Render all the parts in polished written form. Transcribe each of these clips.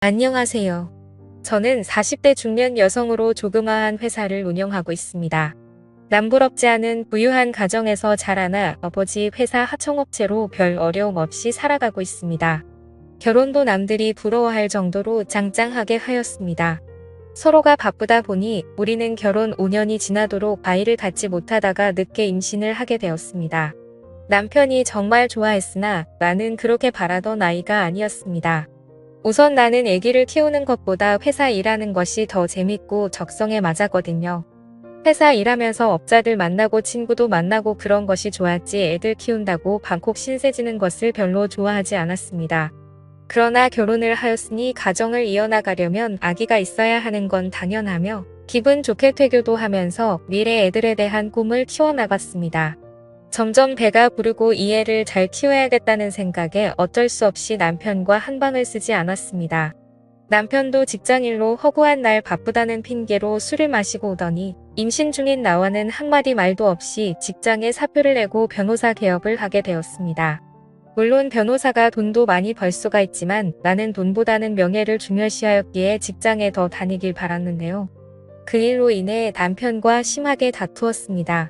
안녕하세요. 저는 40대 중년 여성으로 조그마한 회사를 운영하고 있습니다. 남부럽지 않은 부유한 가정에서 자라나 아버지 회사 하청업체로 별 어려움 없이 살아가고 있습니다. 결혼도 남들이 부러워할 정도로 짱짱하게 하였습니다. 서로가 바쁘다 보니 우리는 결혼 5년이 지나도록 아이를 갖지 못하다가 늦게 임신을 하게 되었습니다. 남편이 정말 좋아했으나 나는 그렇게 바라던 아이가 아니었습니다. 우선 나는 아기를 키우는 것보다 회사 일하는 것이 더 재밌고 적성에 맞았거든요. 회사 일하면서 업자들 만나고 친구도 만나고 그런 것이 좋았지 애들 키운다고 방콕 신세 지는 것을 별로 좋아하지 않았습니다. 그러나 결혼을 하였으니 가정을 이어나가려면 아기가 있어야 하는 건 당연하며 기분 좋게 퇴교도 하면서 미래 애들에 대한 꿈을 키워나갔습니다. 점점 배가 부르고 이 애를 잘 키워야겠다는 생각에 어쩔 수 없이 남편과 한방을 쓰지 않았습니다. 남편도 직장일로 허구한 날 바쁘다는 핑계로 술을 마시고 오더니 임신 중인 나와는 한마디 말도 없이 직장에 사표를 내고 변호사 개업을 하게 되었습니다. 물론 변호사가 돈도 많이 벌 수가 있지만 나는 돈보다는 명예를 중요시하였기에 직장에 더 다니길 바랐는데요. 그 일로 인해 남편과 심하게 다투었습니다.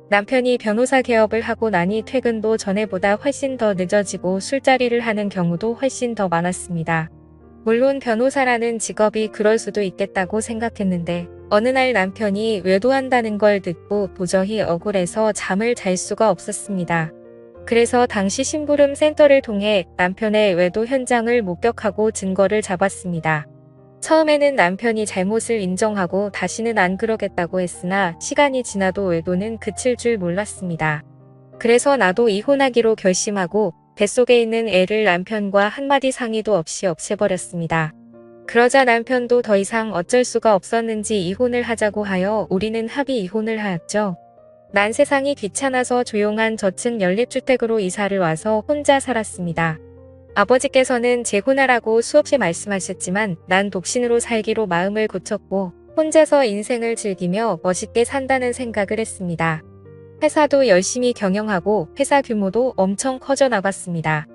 남편이 변호사 개업을 하고 나니 퇴근도 전에보다 훨씬 더 늦어지고 술자리를 하는 경우도 훨씬 더 많았습니다. 물론 변호사라는 직업이 그럴 수도 있겠다고 생각했는데 어느 날 남편이 외도한다는 걸 듣고 도저히 억울해서 잠을 잘 수가 없었습니다. 그래서 당시 심부름 센터를 통해 남편의 외도 현장을 목격하고 증거를 잡았습니다. 처음에는 남편이 잘못을 인정하고 다시는 안 그러겠다고 했으나 시간이 지나도 외도는 그칠 줄 몰랐습니다. 그래서 나도 이혼하기로 결심하고 뱃속에 있는 애를 남편과 한마디 상의도 없이 없애버렸습니다. 그러자 남편도 더 이상 어쩔 수가 없었는지 이혼을 하자고 하여 우리는 합의 이혼을 하였죠. 난 세상이 귀찮아서 조용한 저층 연립주택으로 이사를 와서 혼자 살았습니다. 아버지께서는 재혼하라고 수없이 말씀하셨지만 난 독신으로 살기로 마음을 굳혔고 혼자서 인생을 즐기며 멋있게 산다는 생각을 했습니다. 회사도 열심히 경영하고 회사 규모도 엄청 커져 나갔습니다.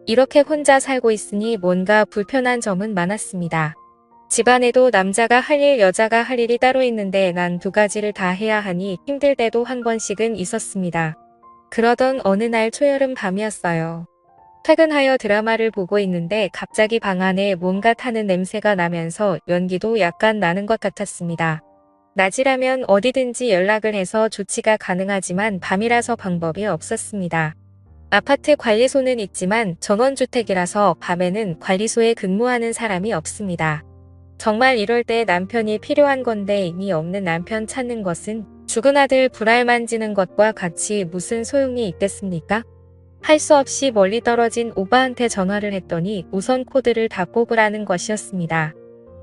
이렇게 혼자 살고 있으니 뭔가 불편한 점은 많았습니다. 집안에도 남자가 할 일, 여자가 할 일이 따로 있는데 난 두 가지를 다 해야 하니 힘들 때도 한 번씩은 있었습니다. 그러던 어느 날 초여름 밤이었어요. 퇴근하여 드라마를 보고 있는데 갑자기 방 안에 뭔가 타는 냄새가 나면서 연기도 약간 나는 것 같았습니다. 낮이라면 어디든지 연락을 해서 조치가 가능하지만 밤이라서 방법이 없었습니다. 아파트 관리소는 있지만 전원주택이라서 밤에는 관리소에 근무하는 사람이 없습니다. 정말 이럴 때 남편이 필요한 건데 이미 없는 남편 찾는 것은 죽은 아들 불알 만지는 것과 같이 무슨 소용이 있겠습니까? 할 수 없이 멀리 떨어진 오빠한테 전화를 했더니 우선 코드를 다 뽑으라는 것이었습니다.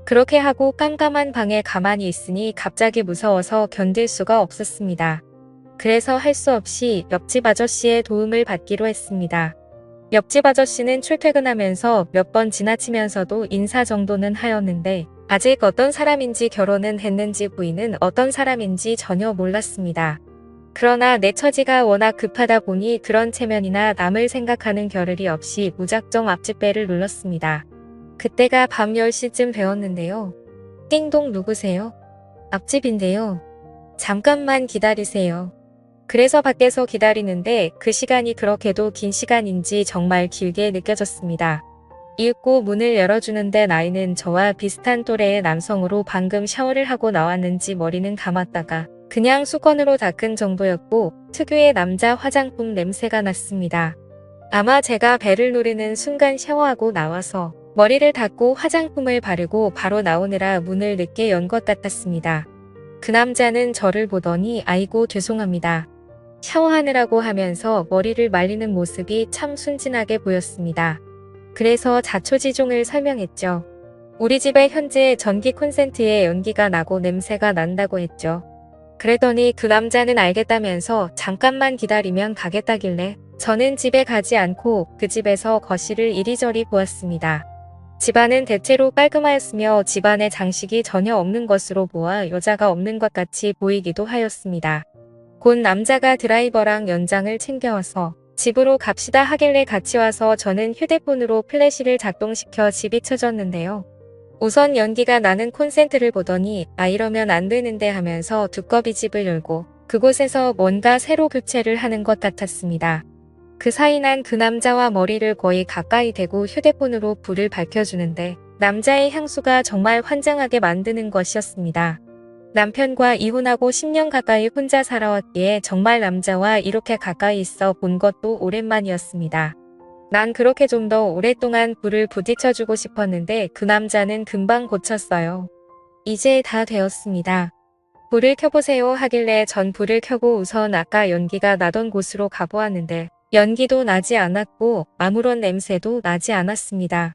그렇게 하고 깜깜한 방에 가만히 있으니 갑자기 무서워서 견딜 수가 없었습니다. 그래서 할 수 없이 옆집 아저씨의 도움을 받기로 했습니다. 옆집 아저씨는 출퇴근하면서 몇 번 지나치면서도 인사 정도는 하였는데 아직 어떤 사람인지 결혼은 했는지 부인은 어떤 사람인지 전혀 몰랐습니다. 그러나 내 처지가 워낙 급하다 보니 그런 체면이나 남을 생각하는 겨를이 없이 무작정 앞집배를 눌렀습니다. 그때가 밤 10시쯤 되었는데요. 띵동 누구세요? 앞집인데요. 잠깐만 기다리세요. 그래서 밖에서 기다리는데 그 시간이 그렇게도 긴 시간인지 정말 길게 느껴졌습니다. 읽고 문을 열어주는데 나이는 저와 비슷한 또래의 남성으로 방금 샤워를 하고 나왔는지 머리는 감았다가 그냥 수건으로 닦은 정도였고 특유의 남자 화장품 냄새가 났습니다. 아마 제가 배를 누르는 순간 샤워하고 나와서 머리를 닦고 화장품을 바르고 바로 나오느라 문을 늦게 연 것 같았습니다. 그 남자는 저를 보더니 아이고 죄송합니다. 샤워하느라고 하면서 머리를 말리는 모습이 참 순진하게 보였습니다. 그래서 자초지종을 설명했죠. 우리 집에 현재 전기 콘센트에 연기가 나고 냄새가 난다고 했죠. 그랬더니 그 남자는 알겠다면서 잠깐만 기다리면 가겠다길래 저는 집에 가지 않고 그 집에서 거실을 이리저리 보았습니다. 집안은 대체로 깔끔하였으며 집안에 장식이 전혀 없는 것으로 보아 여자가 없는 것 같이 보이기도 하였습니다. 곧 남자가 드라이버랑 연장을 챙겨와서 집으로 갑시다 하길래 같이 와서 저는 휴대폰으로 플래시를 작동시켜 집이 켜졌는데요. 우선 연기가 나는 콘센트를 보더니 이러면 안 되는데 하면서 두꺼비 집을 열고 그곳에서 뭔가 새로 교체를 하는 것 같았습니다. 그 사이 난 그 남자와 머리를 거의 가까이 대고 휴대폰으로 불을 밝혀주는데 남자의 향수가 정말 환장하게 만드는 것이었습니다. 남편과 이혼하고 10년 가까이 혼자 살아왔기에 정말 남자와 이렇게 가까이 있어 본 것도 오랜만이었습니다. 난 그렇게 좀 더 오랫동안 불을 부딪혀주고 싶었는데 그 남자는 금방 고쳤어요. 이제 다 되었습니다. 불을 켜보세요 하길래 전 불을 켜고 우선 아까 연기가 나던 곳으로 가보았는데 연기도 나지 않았고 아무런 냄새도 나지 않았습니다.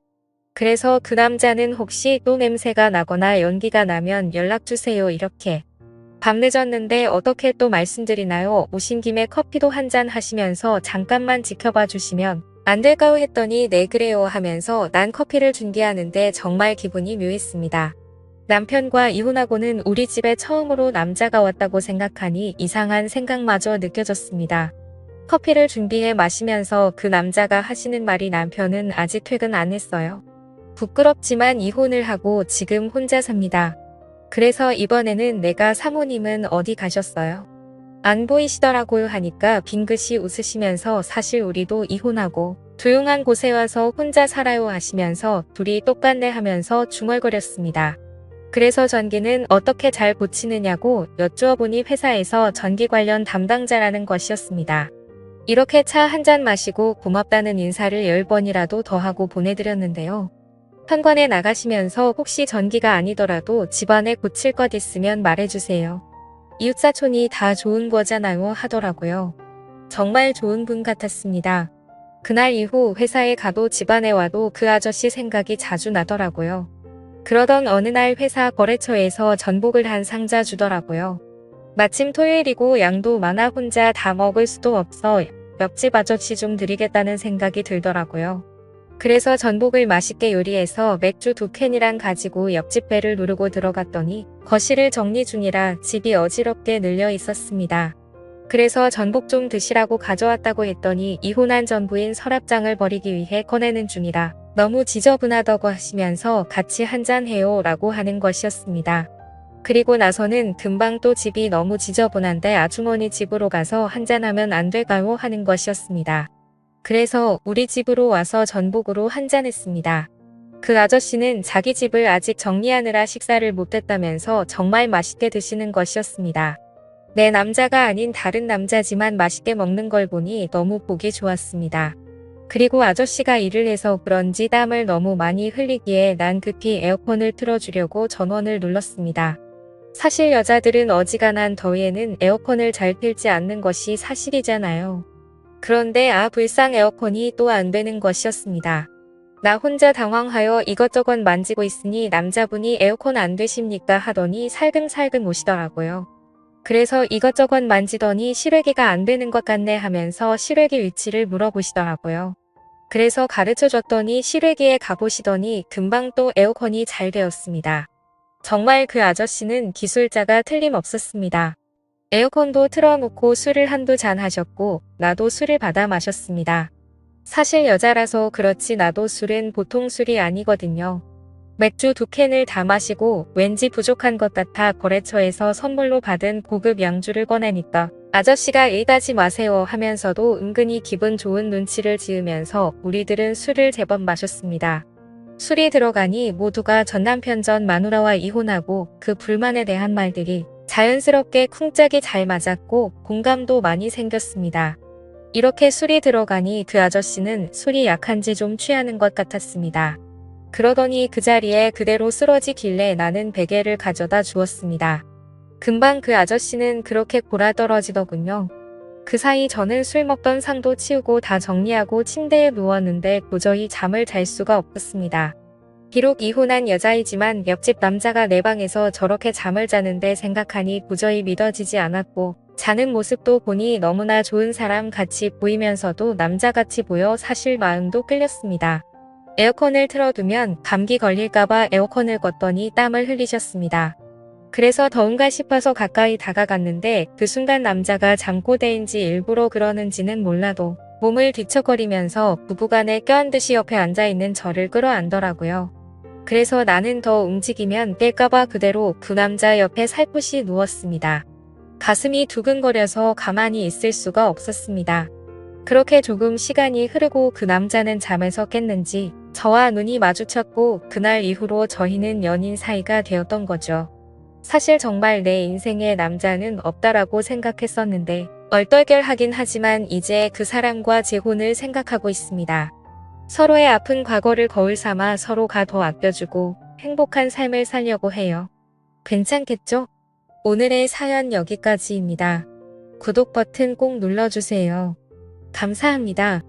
그래서 그 남자는 혹시 또 냄새가 나거나 연기가 나면 연락주세요 이렇게. 밤늦었는데 어떻게 또 말씀드리나요? 오신 김에 커피도 한잔 하시면서 잠깐만 지켜봐 주시면 안 될까요? 했더니 네 그래요 하면서 난 커피를 준비하는데 정말 기분이 묘했습니다. 남편과 이혼하고는 우리 집에 처음으로 남자가 왔다고 생각하니 이상한 생각마저 느껴졌습니다. 커피를 준비해 마시면서 그 남자가 하시는 말이 남편은 아직 퇴근 안 했어요. 부끄럽지만 이혼을 하고 지금 혼자 삽니다. 그래서 이번에는 내가 사모님은 어디 가셨어요? 안 보이시더라고요 하니까 빙긋이 웃으시면서 사실 우리도 이혼하고 조용한 곳에 와서 혼자 살아요 하시면서 둘이 똑같네 하면서 중얼거렸습니다. 그래서 전기는 어떻게 잘 고치느냐고 여쭈어보니 회사에서 전기 관련 담당자라는 것이었습니다. 이렇게 차 한 잔 마시고 고맙다는 인사를 10번이라도 더 하고 보내드렸는데요. 현관에 나가시면서 혹시 전기가 아니더라도 집안에 고칠 것 있으면 말해주세요. 이웃사촌이 다 좋은 거잖아요 하더라고요. 정말 좋은 분 같았습니다. 그날 이후 회사에 가도 집안에 와도 그 아저씨 생각이 자주 나더라고요. 그러던 어느 날 회사 거래처에서 전복을 한 상자 주더라고요. 마침 토요일이고 양도 많아 혼자 다 먹을 수도 없어 옆집 아저씨 좀 드리겠다는 생각이 들더라고요. 그래서 전복을 맛있게 요리해서 맥주 2캔이랑 가지고 옆집 배를 누르고 들어갔더니 거실을 정리 중이라 집이 어지럽게 늘려 있었습니다. 그래서 전복 좀 드시라고 가져왔다고 했더니 이혼한 전부인 서랍장을 버리기 위해 꺼내는 중이라 너무 지저분하다고 하시면서 같이 한잔해요 라고 하는 것이었습니다. 그리고 나서는 금방 또 집이 너무 지저분한데 아주머니 집으로 가서 한잔하면 안 될까요 하는 것이었습니다. 그래서 우리 집으로 와서 전복으로 한잔했습니다. 그 아저씨는 자기 집을 아직 정리하느라 식사를 못했다면서 정말 맛있게 드시는 것이었습니다. 내 남자가 아닌 다른 남자지만 맛있게 먹는 걸 보니 너무 보기 좋았습니다. 그리고 아저씨가 일을 해서 그런지 땀을 너무 많이 흘리기에 난 급히 에어컨을 틀어주려고 전원을 눌렀습니다. 사실 여자들은 어지간한 더위에는 에어컨을 잘 틀지 않는 것이 사실이잖아요. 그런데 불상 에어컨이 또 안 되는 것이었습니다. 나 혼자 당황하여 이것저것 만지고 있으니 남자분이 에어컨 안 되십니까 하더니 살금살금 오시더라고요. 그래서 이것저것 만지더니 실외기가 안 되는 것 같네 하면서 실외기 위치를 물어보시더라고요. 그래서 가르쳐 줬더니 실외기에 가보시더니 금방 또 에어컨이 잘 되었습니다. 정말 그 아저씨는 기술자가 틀림없었습니다. 에어컨도 틀어놓고 술을 한두 잔 하셨고 나도 술을 받아 마셨습니다. 사실 여자라서 그렇지 나도 술은 보통 술이 아니거든요. 맥주 2캔을 다 마시고 왠지 부족한 것 같아 거래처에서 선물로 받은 고급 양주를 꺼내니까 아저씨가 일다지 마세요 하면서도 은근히 기분 좋은 눈치를 지으면서 우리들은 술을 제법 마셨습니다. 술이 들어가니 모두가 전남편 전 마누라와 이혼하고 그 불만에 대한 말들이 자연스럽게 쿵짝이 잘 맞았고 공감도 많이 생겼습니다. 이렇게 술이 들어가니 그 아저씨는 술이 약한지 좀 취하는 것 같았습니다. 그러더니 그 자리에 그대로 쓰러지길래 나는 베개를 가져다 주었습니다. 금방 그 아저씨는 그렇게 골아떨어지더군요. 그 사이 저는 술 먹던 상도 치우고 다 정리하고 침대에 누웠는데 도저히 잠을 잘 수가 없었습니다. 비록 이혼한 여자이지만 옆집 남자가 내 방에서 저렇게 잠을 자는데 생각하니 도저히 믿어지지 않았고 자는 모습도 보니 너무나 좋은 사람 같이 보이면서도 남자같이 보여 사실 마음도 끌렸습니다. 에어컨을 틀어두면 감기 걸릴까봐 에어컨을 껐더니 땀을 흘리셨습니다. 그래서 더운가 싶어서 가까이 다가갔는데 그 순간 남자가 잠꼬대인지 일부러 그러는지는 몰라도 몸을 뒤척거리면서 부부간에 껴안듯이 옆에 앉아있는 저를 끌어안더라고요. 그래서 나는 더 움직이면 깰까봐 그대로 그 남자 옆에 살포시 누웠습니다. 가슴이 두근거려서 가만히 있을 수가 없었습니다. 그렇게 조금 시간이 흐르고 그 남자는 잠에서 깼는지 저와 눈이 마주쳤고 그날 이후로 저희는 연인 사이가 되었던 거죠. 사실 정말 내 인생에 남자는 없다라고 생각했었는데 얼떨결하긴 하지만 이제 그 사람과 재혼을 생각하고 있습니다. 서로의 아픈 과거를 거울 삼아 서로가 더 아껴주고 행복한 삶을 살려고 해요. 괜찮겠죠? 오늘의 사연 여기까지입니다. 구독 버튼 꼭 눌러주세요. 감사합니다.